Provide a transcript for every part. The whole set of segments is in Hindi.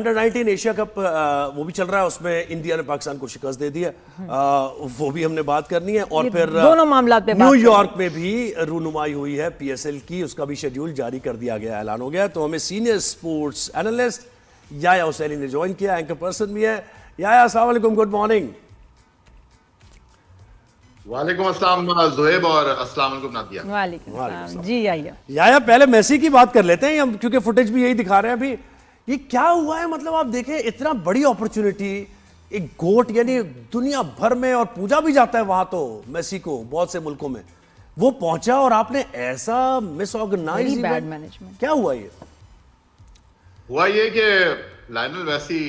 अंडर 19 एशिया कप वो भी चल रहा है, उसमें इंडिया ने पाकिस्तान को शिकस्त दे दी है। वो भी हमने बात करनी है। और फिर दोनों मामला पे न्यूयॉर्क में भी रूनुमाई हुई है पीएसएल की, उसका भी शेड्यूल जारी कर दिया गया, ऐलान हो गया। तो हमें सीनियर स्पोर्ट्स एनालिस्ट याया हुसैनी ने ज्वाइन किया, एंकर पर्सन भी है। याया, अस्सलाम वालेकुम, गुड मॉर्निंग। वालेकुम अस्सलाम ज़ुहैब और अस्सलाम वालेकुम नादिया। वालेकुम अस्सलाम जी। आइए याया, पहले मेसी की बात कर लेते हैं हम, क्योंकि फुटेज भी यही दिखा रहे हैं अभी। ये क्या हुआ है? मतलब आप देखें, इतना बड़ी अपॉर्चुनिटी, एक गोट यानी दुनिया भर में, और पूजा भी जाता है वहां तो मेसी को बहुत से मुल्कों में, वो पहुंचा और आपने ऐसा मिसऑर्गेनाइज बैड मैनेजमेंट। क्या हुआ? ये हुआ ये कि लायनल मेसी,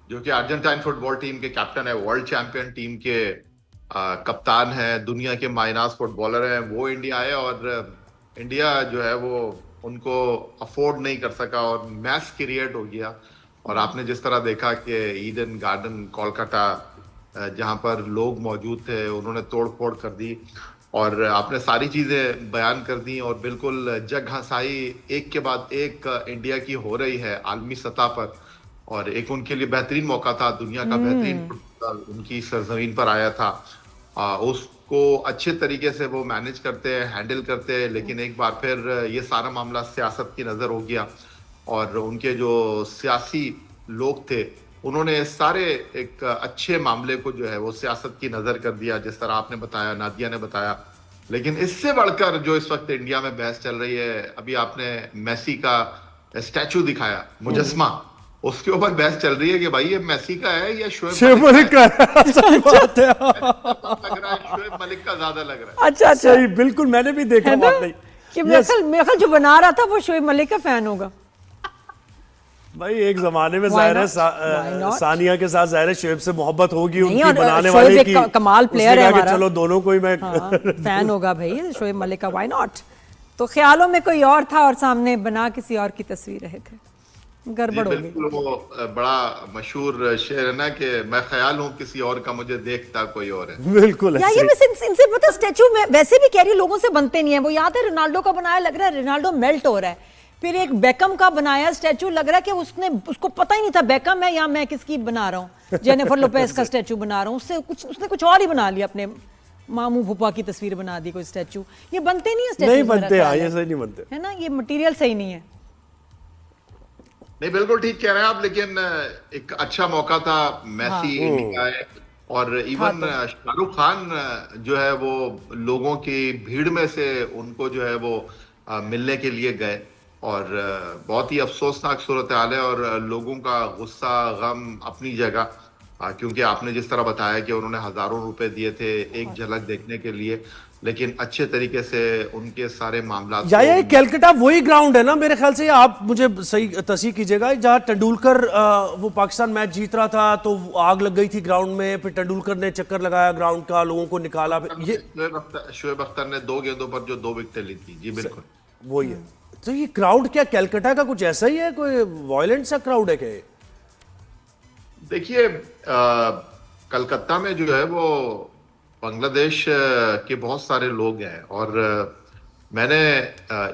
जो कि अर्जेंटाइन फुटबॉल टीम के कैप्टन है, वर्ल्ड चैंपियन टीम के कप्तान है, दुनिया के माइनास फुटबॉलर हैं, वो इंडिया आए और इंडिया जो है वो उनको अफोर्ड नहीं कर सका और मैस क्रिएट हो गया। और आपने जिस तरह देखा कि ईडन गार्डन कोलकाता, जहां पर लोग मौजूद थे, उन्होंने तोड़ फोड़ कर दी और आपने सारी चीजें बयान कर दी और बिल्कुल जग हंसाई एक के बाद एक इंडिया की हो रही है आलमी सतह पर। और एक उनके लिए बेहतरीन मौका था, दुनिया का बेहतरीन फुटबॉल उनकी सरजमीन पर आया था। उसको अच्छे तरीके से वो मैनेज करते हैं, हैंडल करते हैं, लेकिन एक बार फिर ये सारा मामला सियासत की नजर हो गया और उनके जो सियासी लोग थे उन्होंने सारे एक अच्छे मामले को जो है वो सियासत की नजर कर दिया, जिस तरह आपने बताया, नादिया ने बताया। लेकिन इससे बढ़कर जो इस वक्त इंडिया में बहस चल रही है, अभी आपने मेसी का स्टैचू दिखाया, मुजस्मा, उसके ऊपर बहस चल रही है कि भाई ये मेसी का है या शोएब मलिक का है। सही बात है। लग रहा है शोएब मलिक का ज्यादा लग रहा है। अच्छा सही, बिल्कुल, मैंने भी देखा वाकई कि मेरे ख्याल जो बना रहा था वो शोएब मलिक का फैन होगा। भाई एक जमाने में जाहिर है सानिया के साथ जाहिर है शोएब से मोहब्बत होगी उनकी, बनाने शोएब वाले एक की। कमाल प्लेयर है हमारा। चलो दोनों को ही मैं फैन होगा भाई शोएब मलिक का, व्हाई नॉट। तो ख्यालों में कोई और था और सामने बना किसी और की तस्वीर रहे थे, गड़बड़ हो गई। वो बड़ा मशहूर शेर है ना कि मैं ख्याल हूँ किसी और का, मुझे देखता कोई और है। बिल्कुल या ये वैसे इनसे पता स्टैचू में वैसे भी कह रही लोगों से बनते नहीं है। वो याद है रोनाल्डो का बनाया, लग रहा है रोनाल्डो मेल्ट हो रहा है। फिर एक बेकम का बनाया स्टैचू, लग रहा है कि उसको पता ही नहीं था बेकम है या मैं किसकी बना रहा हूँ, जेनिफर लोपेज का स्टैचू बना रहा हूँ। उसने कुछ और ही बना लिया, अपने मामू फूफा की तस्वीर बना दी कोई स्टैचू। ये बनते नहीं है स्टैचू, नहीं बनते, ये सही नहीं बनते है ना, ये मटेरियल सही नहीं है। नहीं, बिल्कुल ठीक कह रहे हैं आप, लेकिन एक अच्छा मौका था, मेसी इंडिया है। और इवन शाहरुख खान जो है वो लोगों की भीड़ में से उनको जो है वो मिलने के लिए गए और बहुत ही अफसोसनाक सूरत हाल है और लोगों का गुस्सा गम अपनी जगह, क्योंकि आपने जिस तरह बताया कि उन्होंने हजारों रुपए दिए थे एक झलक देखने के लिए, लेकिन अच्छे तरीके से उनके सारे मामला। ये कलकत्ता वही ग्राउंड है ना मेरे ख्याल से, आप मुझे सही तस्दीक कीजिएगा, जहां तेंदुलकर वो पाकिस्तान मैच जीत रहा था तो आग लग गई थी ग्राउंड में, फिर तेंदुलकर ने चक्कर लगाया ग्राउंड का, लोगों को निकाला। ये शोएब अख्तर ने 2 गेंदों पर जो 2 विकेटें ली थी। जी बिल्कुल वही है। तो ये क्राउड क्या कलकत्ता का कुछ ऐसा ही है, कोई वायलेंट सा क्राउड है क्या? देखिए, कलकत्ता में जो है वो बांग्लादेश के बहुत सारे लोग हैं और मैंने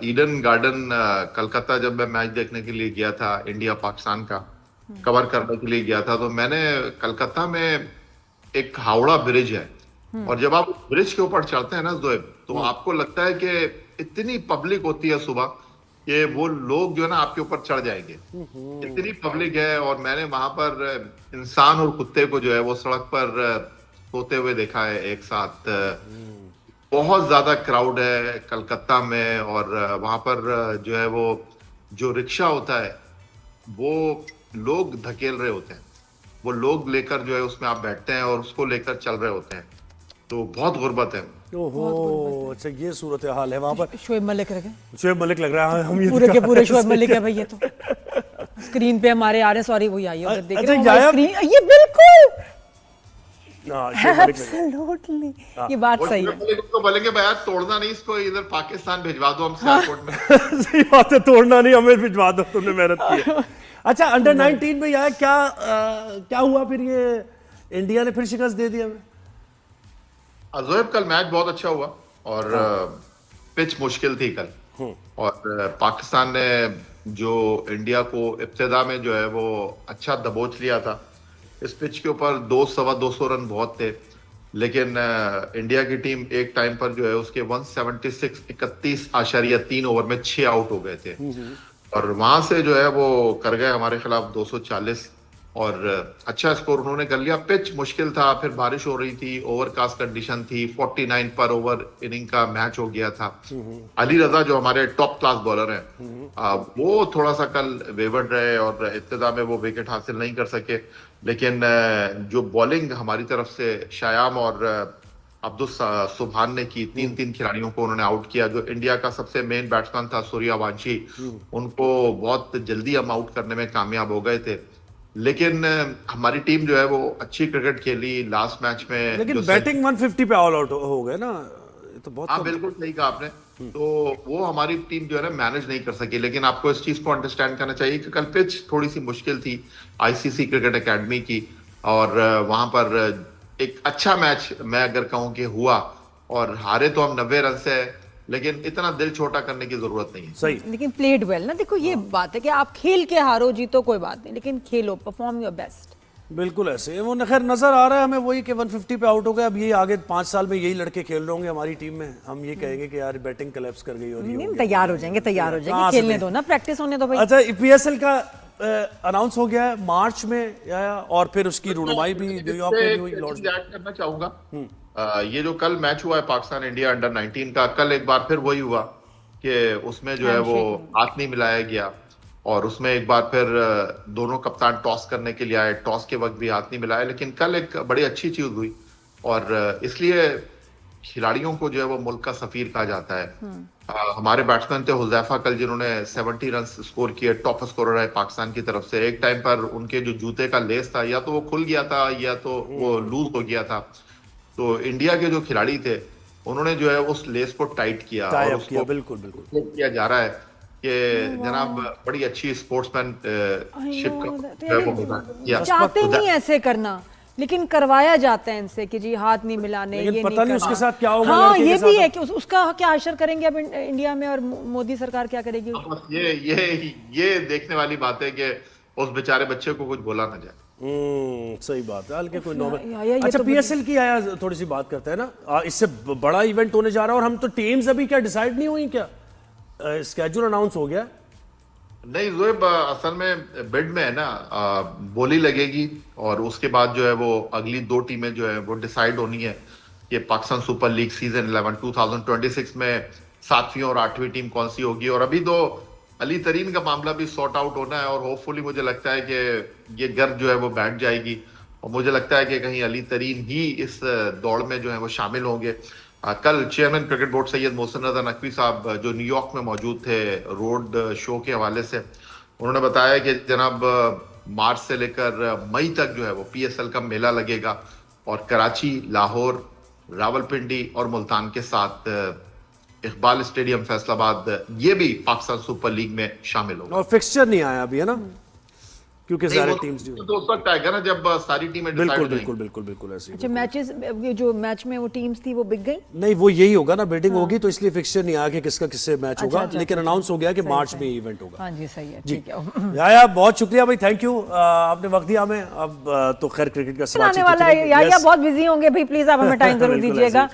ईडन गार्डन कलकत्ता जब मैं मैच देखने के लिए गया था, इंडिया पाकिस्तान का कवर करने के लिए गया था, तो मैंने कलकत्ता में एक हावड़ा ब्रिज है और जब आप ब्रिज के ऊपर चढ़ते हैं ना ज़ोएब, तो आपको लगता है कि इतनी पब्लिक होती है सुबह कि वो लोग जो है ना आपके ऊपर चढ़ जाएंगे, इतनी पब्लिक है। और मैंने वहां पर इंसान और कुत्ते को जो है वो सड़क पर सोते हुए देखा है एक साथ। बहुत ज्यादा क्राउड है कलकत्ता में और वहां पर जो है वो जो रिक्शा होता है वो लोग धकेल रहे होते हैं, वो लोग लेकर जो है उसमें आप बैठते हैं और उसको लेकर चल रहे होते हैं, तो बहुत गुर्बत है। ओहो, अच्छा ये सूरत हाल है वहां पर। शोएब मलिक लग रहा शोएब मलिक लग रहा है, हम ये पूरे के पूरे शोएब मलिक है भाई। ये तो स्क्रीन पे हमारे आ रहे हैं, सॉरी वही आई है, देख रहे हैं स्क्रीन, ये बिल्कुल एब्सोल्युटली ये बात सही है। तो बोलेंगे भाई तोड़ना नहीं इसको, इधर पाकिस्तान भिजवा दो हम एयरपोर्ट में। सही बात है, तोड़ना नहीं, हमें भिजवा दो, तुमने मेहनत की है। अच्छा, अंडर 19 में यार क्या हुआ फिर? ये इंडिया ने फिर शिकस्त दे दी हमें। ज़ोएब कल मैच बहुत अच्छा हुआ और पिच मुश्किल थी कल और पाकिस्तान ने जो इंडिया को इब्तिदा में जो है वो अच्छा दबोच लिया था। इस पिच के ऊपर 200-225 रन बहुत थे, लेकिन इंडिया की टीम एक टाइम पर जो है उसके 176 ओवर में 6 आउट हो गए थे, और वहां से जो है वो कर गए हमारे खिलाफ 240, और अच्छा स्कोर उन्होंने कर लिया। पिच मुश्किल था, फिर बारिश हो रही थी, ओवरकास्ट कंडीशन थी, 49 पर ओवर इनिंग का मैच हो गया था। अली रजा जो हमारे टॉप क्लास बॉलर हैं, वो थोड़ा सा कल वेवर्ड रहे और इब्तिदा में वो विकेट हासिल नहीं कर सके, लेकिन जो बॉलिंग हमारी तरफ से शायाम और अब्दुल सुभान ने की, 3 खिलाड़ियों को उन्होंने आउट किया। जो इंडिया का सबसे मेन बैट्समैन था सूर्यवंशी, उनको बहुत जल्दी हम आउट करने में कामयाब हो गए थे, लेकिन हमारी टीम जो है वो अच्छी क्रिकेट खेली लास्ट मैच में। लेकिन बैटिंग 150 पे ऑल आउट हो गए ना, ये तो बहुत हाँ बिल्कुल सही कहा आपने। तो वो हमारी टीम जो है ना मैनेज नहीं कर सकी, लेकिन आपको इस चीज को अंडरस्टैंड करना चाहिए कि कल पिच थोड़ी सी मुश्किल थी आईसीसी क्रिकेट एकेडमी की, और वहां पर एक अच्छा मैच मैं अगर कहूं कि हुआ, और हारे तो हम 90 रन से, लेकिन इतना दिल छोटा करने की जरूरत नहीं है। सही, लेकिन प्लेड वेल ना, देखो ये बात है कि आप खेल के हारो जीतो कोई बात नहीं, लेकिन खेलो, परफॉर्म योर बेस्ट। बिल्कुल ऐसे वो खैर नजर आ रहा है हमें वही कि 150 पे आउट हो गया। अब ये आगे 5 साल में यही लड़के खेल रहे होंगे हमारी टीम में, हम ये कहेंगे कि यार बैटिंग कोलैप्स कर गई और ये नहीं, हो गया। तैयार हो जाएंगे, खेलने दो ना, प्रैक्टिस होने दो भाई। अच्छा, पीएसएल का अनाउंस हो गया है मार्च में या और फिर उसकी रुनमाई भी न्यूयॉर्क में भी हुई। लॉर्ड्स ऐड करना चाहूंगा, ये जो कल मैच हुआ है पाकिस्तान इंडिया अंडर 19 का, कल एक बार फिर वही हुआ कि उसमें जो है वो हाथ नहीं मिलाया गया, और उसमें एक बार फिर दोनों कप्तान टॉस करने के लिए आए, टॉस के वक्त भी हाथ नहीं मिलाया, लेकिन कल एक बड़ी अच्छी चीज हुई, और इसलिए खिलाड़ियों को जो है वो मुल्क का सफीर कहा जाता है। हमारे बैट्समैन थे हुज़ैफा कल, जिन्होंने 70 रन स्कोर किए, टॉप स्कोरर है पाकिस्तान की तरफ से। एक टाइम पर उनके जो जूते का लेस था या तो वो खुल गया था या तो वो लूज हो गया था, तो इंडिया के जो खिलाड़ी थे उन्होंने जो है उस लेस को टाइट किया, और उसको बिल्कुल बिल्कुल किया जा रहा है कि जनाब बड़ी अच्छी स्पोर्ट्समैनशिप का चाहते नहीं ऐसे करना, लेकिन करवाया जाता है इनसे कि जी हाथ नहीं मिलाने, लेकिन ये पता नहीं उसके साथ क्या होगा। हाँ, ये भी है कि उसका क्या असर करेंगे अब इंडिया में, और मोदी सरकार क्या करेगी। ये देखने वाली बात है कि उस बेचारे बच्चे को कुछ बोला ना जाए। सही बात है, हल्के कोई नॉर्मल। ये अच्छा, तो पीएसएल की आया थोड़ी सी बात करते हैं ना, इससे बड़ा इवेंट होने जा रहा है, और हम तो टीम्स अभी क्या डिसाइड नहीं हुई, क्या स्केड्यूल अनाउंस हो गया? नहीं ज़ोएब, असल में बिड में है ना, बोली लगेगी, और उसके बाद जो है वो अगली 2 टीमें जो है वो डिसाइड होनी है कि पाकिस्तान सुपर लीग सीजन 11 2026 में 7वीं और 8वीं टीम कौन सी होगी। और अभी तो अली तरीन का मामला भी सॉर्ट आउट होना है, और होपफुली मुझे लगता है कि ये गर्द जो है वो बैठ जाएगी, और मुझे लगता है कि कहीं अली तरीन ही इस दौड़ में जो है वो शामिल होंगे। कल chairman cricket board Syed Mohsin Raza Naqvi साहब जो न्यूयॉर्क में मौजूद थे रोड शो के हवाले से, उन्होंने बताया कि जनाब मार्च से लेकर मई तक जो है वो पीएसएल का मेला लगेगा, और कराची, लाहौर, रावलपिंडी और मुल्तान के साथ इकबाल स्टेडियम फैसलाबाद ये भी पाकिस्तान सुपर लीग में शामिल होगा। और फिक्सचर नहीं आया अभी है ना, क्योंकि सारे टीम्स तो उस वक्त आएगा ना जब सारी टीमें बिल्कुल बिल्कुल बिल्कुल बिल्कुल ऐसे। अच्छा, मैचेस जो मैच में वो टीम्स थी वो बिक गई? नहीं, वो यही होगा ना, बिडिंग होगी, तो इसलिए फिक्सचर नहीं आया कि किसका किससे मैच होगा, लेकिन अनाउंस हो गया कि मार्च में इवेंट होगा। हाँ जी, सही है, ठीक है। याया बहुत शुक्रिया भाई, थैंक यू, आपने वक्त दिया हमें। अब तो खैर क्रिकेट का आने वाला है, याया बहुत बिजी होंगे भाई, प्लीज आप हमें टाइम जरूर दीजिएगा।